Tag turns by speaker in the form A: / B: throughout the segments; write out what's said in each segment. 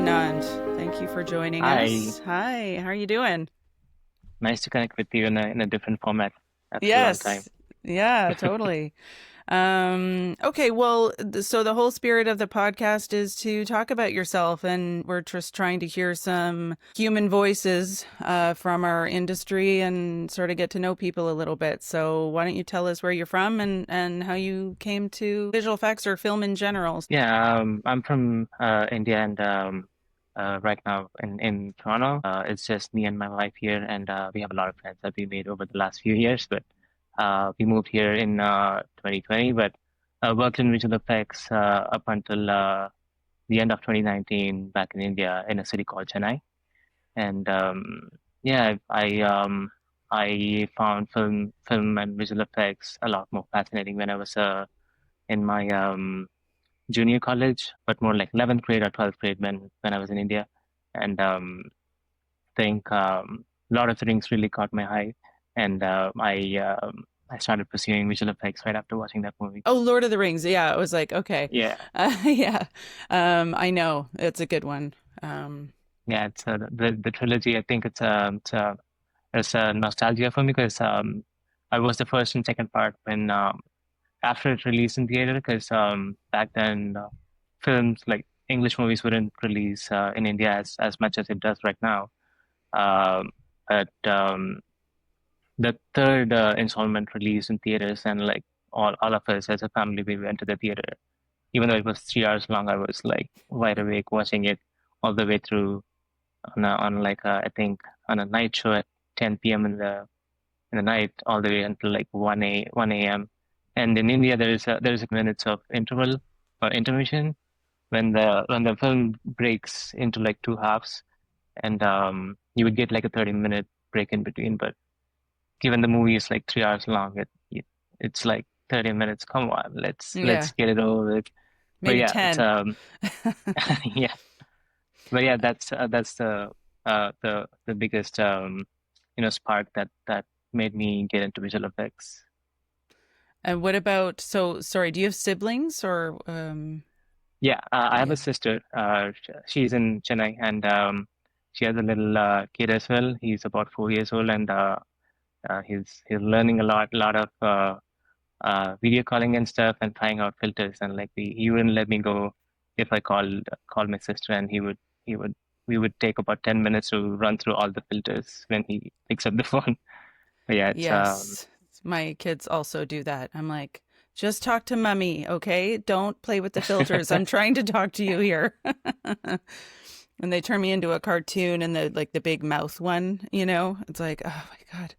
A: Anand. Thank you for joining
B: Hi,
A: us. Hi, how are you doing?
B: nice to connect with you in a different format after a long time.
A: Yes. Yeah, totally. Okay, well, so the whole spirit of the podcast is to talk about yourself, and we're just trying to hear some human voices from our industry and sort of get to know people a little bit. So why don't you tell us where you're from and how you came to visual effects or film in general?
B: Yeah, I'm from India and right now in Toronto. It's just me and my wife here, and we have a lot of friends that we made over the last few years. But we moved here in 2020, but worked in visual effects up until the end of 2019 back in India in a city called Chennai. And yeah, I found film and visual effects a lot more fascinating when I was in my junior college, but more like 11th grade or 12th grade when I was in India. And think Lord of the Rings really caught my eye, and I started pursuing visual effects right after watching that movie.
A: Oh, Lord of the Rings. Yeah, I was like, okay.
B: Yeah,
A: Yeah. I know. It's a good one. Um,
B: yeah, it's the trilogy. I think it's a nostalgia for me because I was the first and second part when after it released in theater because back then films like English movies wouldn't release in India as much as it does right now. Um, but the third installment released in theaters, and like all of us as a family, we went to the theater. Even though it was 3 hours long, I was like wide awake watching it all the way through on like I think on a night show at 10 p.m. in the night all the way until like 1 a.m. And in India, there is minutes of interval or intermission when the film breaks into like two halves, and you would get like a 30-minute break in between. But given the movie is like 3 hours long, it's like 30 minutes. Come on, let's
A: yeah,
B: get it over with. But
A: maybe
B: yeah, it's
A: 10.
B: yeah, but yeah, that's the biggest spark that made me get into visual effects.
A: And what about, so sorry, do you have siblings or
B: Yeah, I have a
A: yeah.
B: sister. She's in Chennai, and she has a little kid as well. He's about 4 years old, and he's learning a lot of video calling and stuff, and trying out filters. And like he wouldn't let me go if I called my sister, and he would we would take about 10 minutes to run through all the filters when he picks up the phone. But yeah, it's
A: Yes. My kids also do that. I'm like, just talk to mummy, okay? Don't play with the filters. I'm trying to talk to you here. And they turn me into a cartoon and the big mouth one, It's like, oh my God.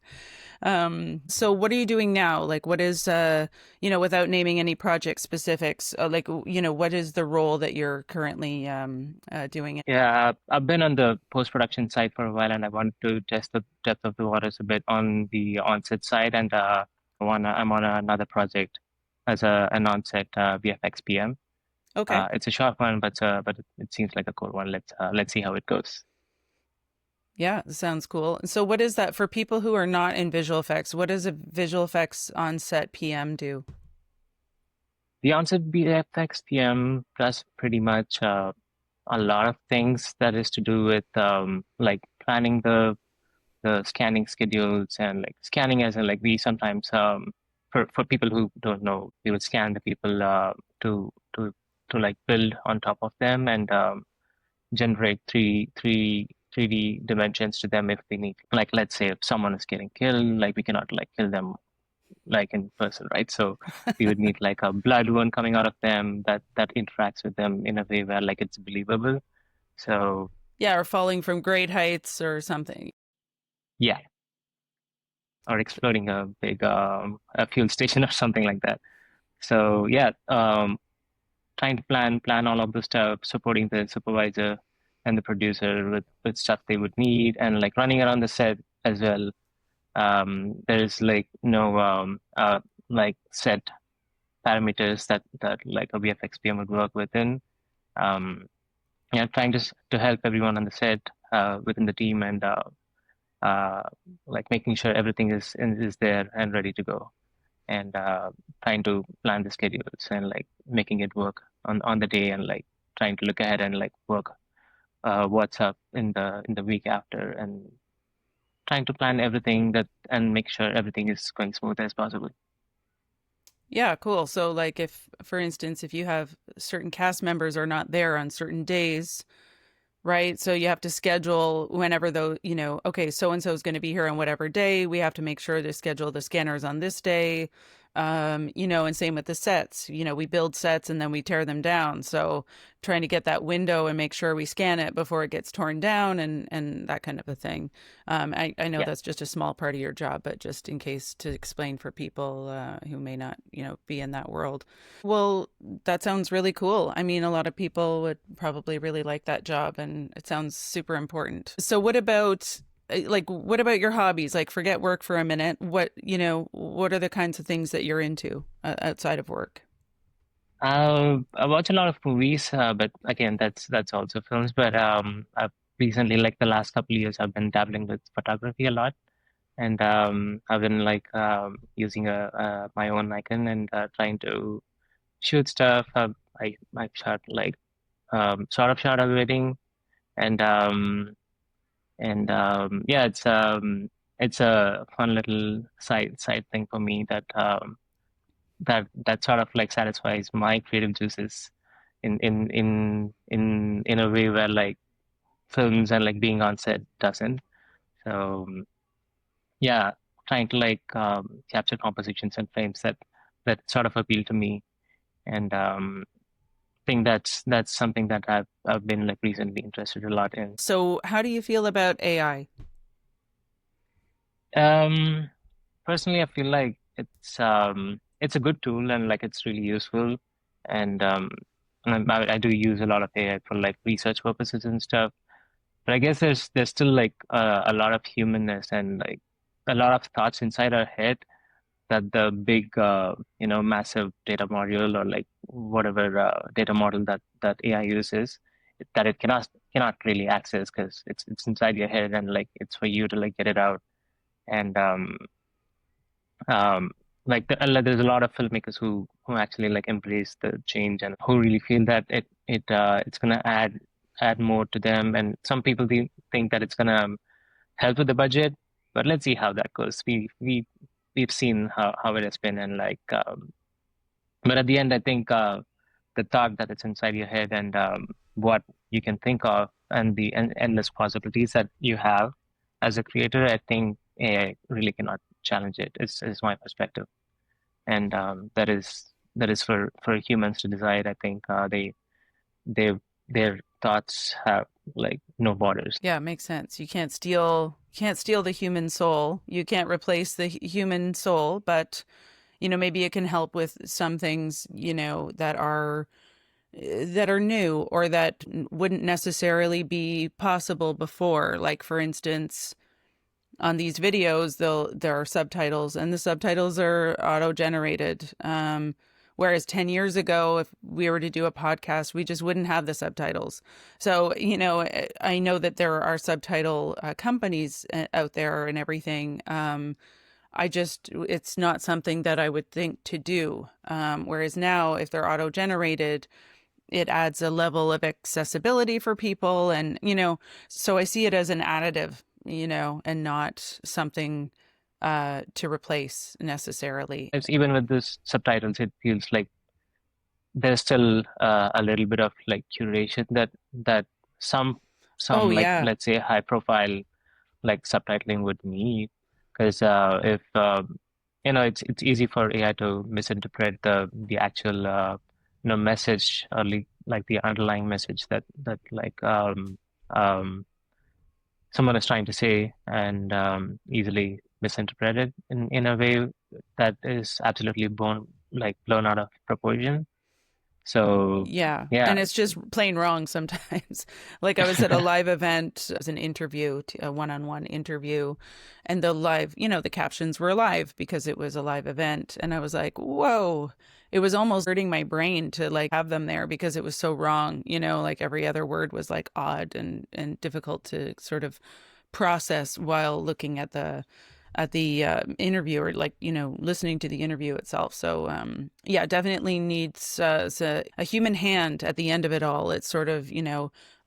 A: So what are you doing now? Like what is without naming any project specifics, what is the role that you're currently doing?
B: yeah. I've been on the post-production side for a while, and I want to test the depth of the waters a bit on the onset side, and I'm on another project as an onset VFX PM.
A: Okay.
B: It's a short one, but it seems like a cool one. Let's see how it goes.
A: Yeah, sounds cool. So what is that for people who are not in visual effects? What does a visual effects on set PM do?
B: The onset VFX PM does pretty much a lot of things that is to do with like planning the scanning schedules, and like scanning as in like we sometimes for people who don't know, we would scan the people to to to like build on top of them, and generate 3D dimensions to them if we need. Like let's say if someone is getting killed, like we cannot like kill them like in person, right? So we would need like a blood wound coming out of them that interacts with them in a way where like it's believable. So
A: Yeah, or falling from great heights or something.
B: yeah, or exploding a big a fuel station or something like that. So yeah, trying to plan all of the stuff, supporting the supervisor and the producer with stuff they would need, and like running around the set as well. There's like no like set parameters that like a VFX PM would work within. Um, yeah, trying to help everyone on the set within the team, and uh, like making sure everything is there and ready to go, and trying to plan the schedules and like making it work on the day, and like trying to look ahead and like work what's up in the week after, and trying to plan everything that and make sure everything is going smooth as possible.
A: Yeah, cool. So like if for instance, if you have certain cast members are not there on certain days, right? So you have to schedule whenever though, okay, so and so is going to be here on whatever day. We have to make sure to schedule the scanners on this day. And same with the sets. We build sets and then we tear them down. So trying to get that window and make sure we scan it before it gets torn down and that kind of a thing. I know
B: Yeah.
A: that's just a small part of your job, but just in case to explain for people who may not, be in that world. Well, that sounds really cool. I mean, a lot of people would probably really like that job and it sounds super important. So what about your hobbies? Like forget work for a minute. What are the kinds of things that you're into outside of work?
B: I watch a lot of movies, but again, that's also films. But I've recently, like the last couple of years, I've been dabbling with photography a lot, and I've been like using a my own Nikon and trying to shoot stuff. I've shot like sort of shot a wedding, and yeah, it's a fun little side thing for me that that sort of like satisfies my creative juices in a way where like films and like being on set doesn't. So yeah, trying to like capture compositions and frames that sort of appeal to me, and think that's something that I've been like recently interested a lot in.
A: So, how do you feel about AI?
B: Um, Personally, I feel like it's a good tool and like it's really useful, and I do use a lot of AI for like research purposes and stuff. But I guess there's still like a lot of humanness and like a lot of thoughts inside our head that the big massive data module or like whatever data model that AI uses, that it cannot really access because it's inside your head and like it's for you to like get it out. And um there's a lot of filmmakers who actually like embrace the change and who really feel that it's gonna add more to them, and some people think that it's gonna help with the budget, but let's see how that goes. We've seen how it has been, and like but at the end I think the thought that it's inside your head, and what you can think of, and the endless possibilities that you have as a creator, I think AI really cannot challenge it. Is my perspective, and that is for humans to decide. I think they their thoughts have like no borders.
A: Yeah, it makes sense. You can't steal the human soul. You can't replace the human soul, but maybe it can help with some things, that are new or that wouldn't necessarily be possible before. Like for instance, on these videos, there are subtitles, and the subtitles are auto-generated. Whereas 10 years ago, if we were to do a podcast, we just wouldn't have the subtitles. So, I know that there are subtitle companies out there and everything. It's not something that I would think to do. Whereas now, if they're auto-generated, it adds a level of accessibility for people. And, so I see it as an additive, and not something to replace necessarily.
B: It's even with this subtitles, it feels like there's still a little bit of like curation that some
A: Oh,
B: some like
A: yeah.
B: let's say high profile like subtitling would need, because if it's easy for AI to misinterpret the actual message, or like the underlying message that like someone is trying to say, and easily misinterpreted in a way that is absolutely blown out of proportion. So
A: Yeah.
B: yeah.
A: And it's just plain wrong sometimes. Like I was at a live event, it was an interview, a one-on-one interview, and the captions were live because it was a live event. And I was like, whoa, it was almost hurting my brain to like have them there because it was so wrong. Like every other word was like odd and difficult to sort of process while looking at at the interview, or like, listening to the interview itself. So yeah, definitely needs a human hand at the end of it all. It's sort of,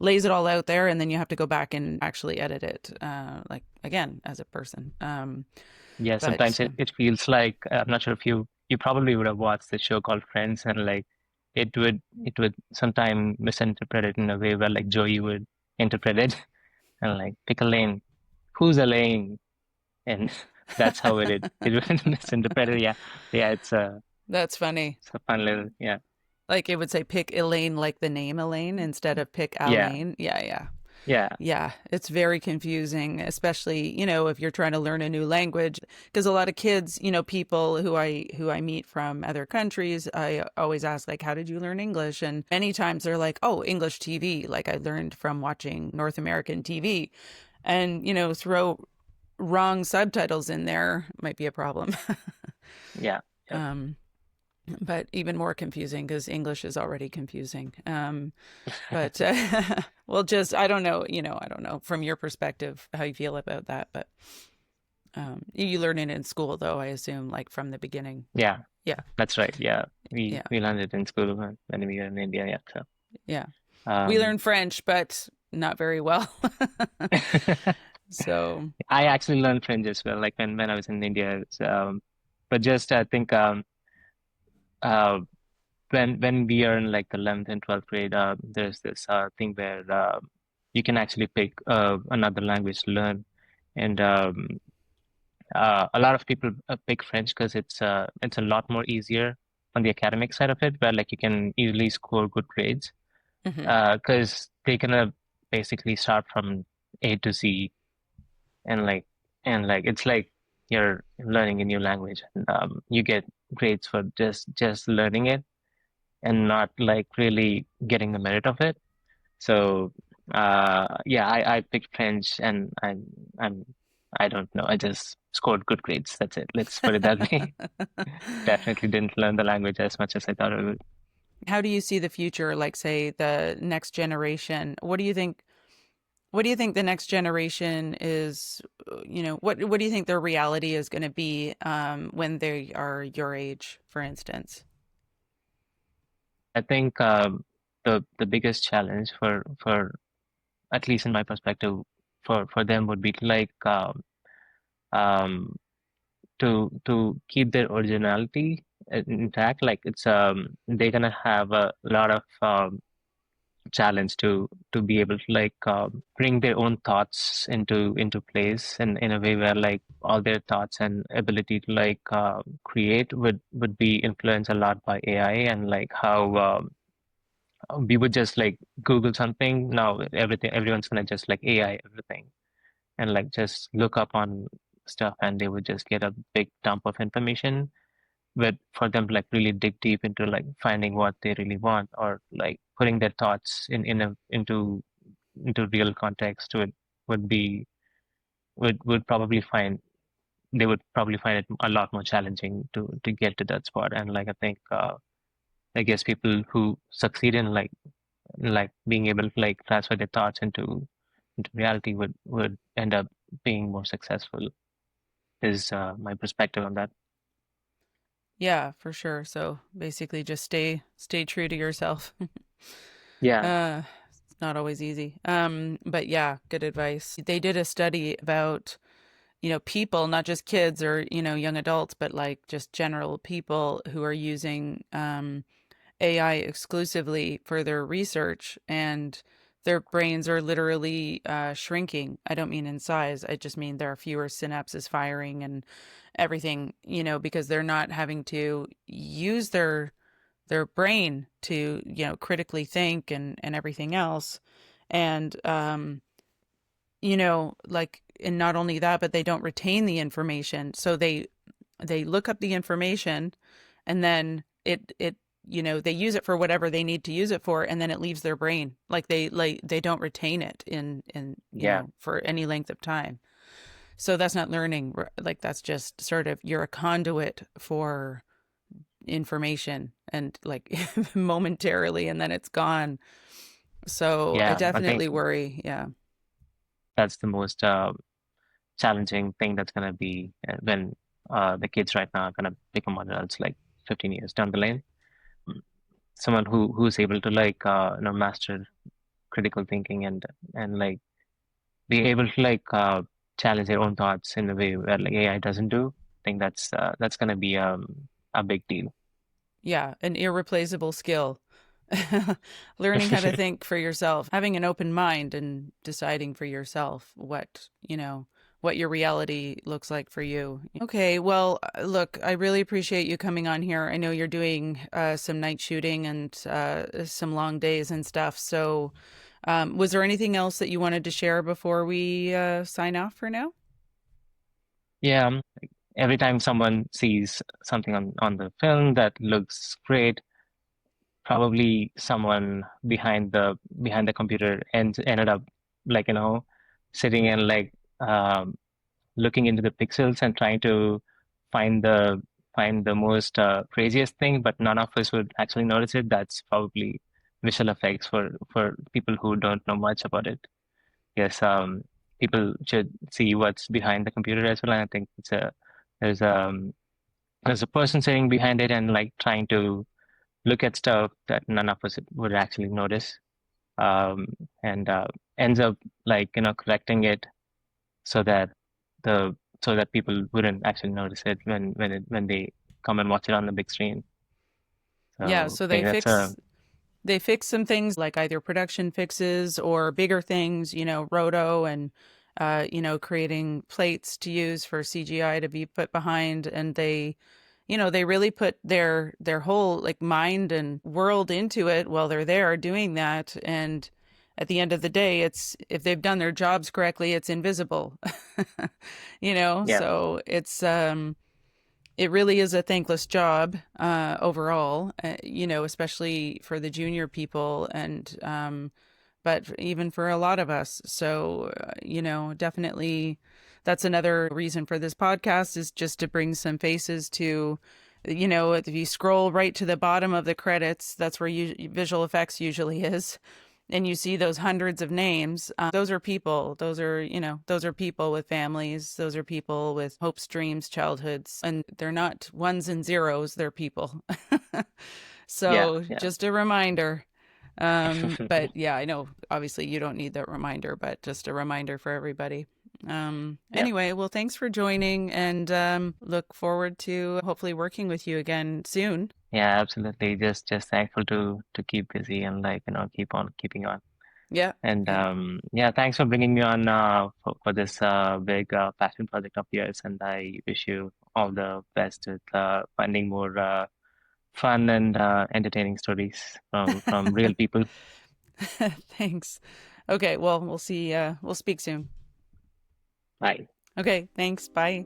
A: lays it all out there, and then you have to go back and actually edit it, like again, as a person.
B: Yeah, sometimes
A: But
B: it feels like I'm not sure if you probably would have watched the show called Friends, and like it would sometimes misinterpret it in a way where like Joey would interpret it and like pick a lane. Who's Elaine? And that's how it was misinterpreted. Yeah, yeah,
A: that's funny.
B: it's a fun little yeah,
A: Like it would say pick Elaine, like the name Elaine, instead of pick
B: yeah,
A: Alaine. Yeah, yeah.
B: yeah,
A: Yeah, it's very confusing, especially, if you're trying to learn a new language, because a lot of kids, people who I meet from other countries, I always ask like, how did you learn English? And many times they're like, oh, English TV, like I learned from watching North American TV. And, throw wrong subtitles in there might be a problem.
B: yeah, yeah.
A: um but even more confusing because English is already confusing. But well, just I don't know, I don't know from your perspective how you feel about that, but you learn it in school though, I assume, like from the beginning.
B: Yeah,
A: Yeah,
B: that's right. Yeah, we
A: yeah,
B: we learned it in school when we were in India. Yeah, so
A: yeah. We
B: um,
A: learn French, but not very well. So,
B: I actually learned French as well, like when I was in India. But just I think uh, when we are in like 11th and 12th grade, there's this thing where you can actually pick another language to learn, and a lot of people pick French because it's a lot more easier on the academic side of it, where like you can easily score good grades,
A: mhm.
B: because they can basically start from A to Z, and like it's like you're learning a new language, and you get grades for just learning it and not like really getting the merit of it. So yeah, I picked French, and I'm I don't know. I just scored good grades. That's it. Let's put it that way. Definitely didn't learn the language as much as I thought I would.
A: How do you see the future, like say the next generation? What do you think the next generation is, what do you think their reality is going to be when they are your age, for instance?
B: I think the biggest challenge for at least in my perspective for them would be like um to keep their originality intact. Like it's they're gonna have a lot of challenge to be able to like bring their own thoughts into place, and in a way where like all their thoughts and ability to like create would be influenced a lot by AI, and like how we would just like Google something. Now everyone's gonna just like AI everything, and like just look up on stuff, and they would just get a big dump of information. But for them to like really dig deep into like finding what they really want, or like putting their thoughts into real context to it, would be would probably find they would probably find it a lot more challenging to get to that spot. And like I think I guess people who succeed in like being able to like transfer their thoughts into reality would end up being more successful, is my perspective on that.
A: Yeah, for sure. So basically just stay true to yourself.
B: Yeah,
A: It's not always easy. But yeah, good advice. They did a study about, people, not just kids or, young adults, but like just general people who are using AI exclusively for their research, and their brains are literally shrinking. I don't mean in size. I just mean there are fewer synapses firing and everything, because they're not having to use their brain to, critically think and everything else. And like, and not only that, but they don't retain the information. So they look up the information, and then it they use it for whatever they need to use it for, and then it leaves their brain. Like they don't retain it in
B: yeah,
A: for any length of time. So that's not learning. Like that's just sort of, you're a conduit for information, and like momentarily, and then it's gone. So I
B: yeah. I think
A: definitely worry. Yeah.
B: that's the most challenging thing that's gonna be when the kids right now are gonna become adults like 15 years down the lane. Mm. Someone who's able to like master critical thinking and like be able to like challenge their own thoughts in a way where like AI doesn't do. I think that's gonna be a big deal.
A: Yeah, an irreplaceable skill. Learning how to think for yourself, having an open mind and deciding for yourself what your reality looks like for you. Okay, well, look, I really appreciate you coming on here. I know you're doing some night shooting and some long days and stuff. So, was there anything else that you wanted to share before we sign off for now?
B: Yeah, every time someone sees something on the film that looks great, probably someone behind the computer ended up like sitting and like looking into the pixels and trying to find the most craziest thing, but none of us would actually notice it. That's probably visual effects for people who don't know much about it. Yes, people should see what's behind the computer as well. And I think there's um there's a person sitting behind it and like trying to look at stuff that none of us would actually notice. Um, and ends up like correcting it so that the so that people wouldn't actually notice it when they come and watch it on the big screen.
A: Yeah,
B: So
A: so
B: I think that's a
A: they fix some things like either production fixes or bigger things, roto and creating plates to use for CGI to be put behind, and they really put their whole like mind and world into it while they're there doing that. And at the end of the day, it's if they've done their jobs correctly, it's invisible.
B: yeah
A: So it really is a thankless job overall, especially for the junior people but even for a lot of us. So, definitely that's another reason for this podcast is just to bring some faces to, if you scroll right to the bottom of the credits, that's where visual effects usually is. And you see those hundreds of names. Those are people. Those are people with families. Those are people with hopes, dreams, childhoods. And they're not ones and zeros, they're people.
B: yeah
A: So
B: yeah
A: just a reminder. But yeah, I know obviously you don't need that reminder, but just a reminder for everybody.
B: yeah
A: Anyway, well, thanks for joining and look forward to hopefully working with you again soon.
B: yeah absolutely. Just thankful to keep busy and like keep on keeping on.
A: Yeah.
B: And
A: Yeah.
B: yeah, thanks for bringing me on for this big passion project of yours. And I wish you all the best with finding more fun and entertaining stories from real people.
A: Thanks. Okay, well, we'll see. We'll speak soon.
B: Bye.
A: Okay, thanks. Bye.